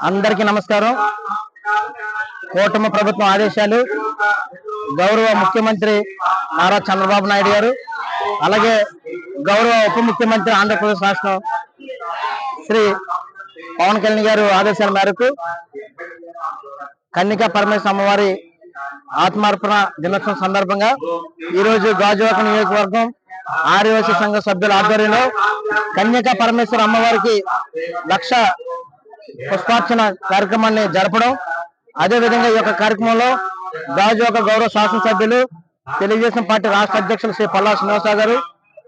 అందరికీ నమస్కారం. కూటమి ప్రభుత్వం ఆదేశాలు, గౌరవ ముఖ్యమంత్రి నారా చంద్రబాబు నాయుడు గారు, అలాగే గౌరవ ఉప ముఖ్యమంత్రి ఆంధ్రప్రదేశ్ రాష్ట్రం శ్రీ పవన్ కళ్యాణ్ గారు ఆదేశాల మేరకు కన్నికా పరమేశ్వర అమ్మవారి ఆత్మార్పణ దినోత్సవం సందర్భంగా ఈరోజు గాజువాక నియోజకవర్గం ఆర్యవైశ్య సంఘ సభ్యుల ఆధ్వర్యంలో కన్యకా పరమేశ్వర అమ్మవారికి 1,00,000 పుష్పార్చన కార్యక్రమాన్ని జరపడం, అదేవిధంగా ఈ యొక్క కార్యక్రమంలో గాజువాక గౌరవ శాసనసభ్యులు, తెలుగుదేశం పార్టీ రాష్ట్ర అధ్యక్షులు శ్రీ పల్లా శ్రీనివాసరావు గారు,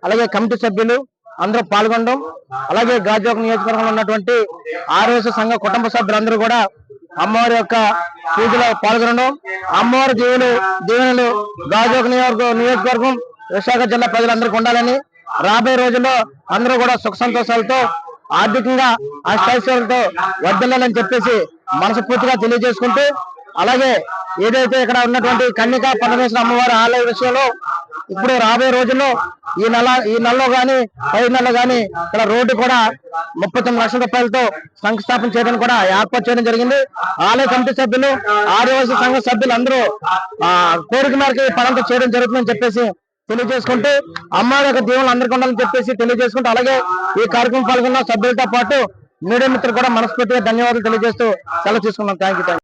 అలాగే కమిటీ సభ్యులు అందరూ పాల్గొనడం, అలాగే గాజువాక నియోజకవర్గంలో ఉన్నటువంటి ఆర్యవైశ్య సంఘ కుటుంబ సభ్యులందరూ కూడా అమ్మవారి యొక్క పూజలో పాల్గొనడం, అమ్మవారి దీవెనలు గాజువాక నియోజకవర్గం విశాఖ జిల్లా ప్రజలందరికీ ఉండాలని, రాబోయే రోజుల్లో అందరూ కూడా సుఖ సంతోషాలతో ఆర్థికంగా అష్టైశ్వర్యాలతో వర్ధిల్లాలని చెప్పేసి మనస్ఫూర్తిగా తెలియజేసుకుంటూ, అలాగే ఏదైతే ఇక్కడ ఉన్నటువంటి కన్నికా పరమేశ్వర అమ్మవారి ఆలయ విషయంలో ఇప్పుడు రాబోయే రోజుల్లో ఈ నెలలో కానీ 5 నెలలు కానీ ఇక్కడ రోడ్డు కూడా 39 లక్షల రూపాయలతో శంకుస్థాపన చేయడానికి కూడా ఏర్పాటు చేయడం జరిగింది. ఆలయ కమిటీ సభ్యులు, ఆర్యవైశ్య సంఘ సభ్యులు అందరూ కోరిక మేరకు పనంతా చేయడం జరుగుతుందని చెప్పేసి తెలియజేసుకుంటూ, అమ్మవారి యొక్క దీవెనలు అందరికీ ఉండాలని చెప్పేసి తెలియజేసుకుంటూ, అలాగే ఈ కార్యక్రమం పాల్గొన్న సభ్యులతో పాటు మీడియా మిత్రులు కూడా మనస్ఫూర్తిగా ధన్యవాదాలు తెలియజేస్తూ సెలవు తీసుకున్నాం. Thank you.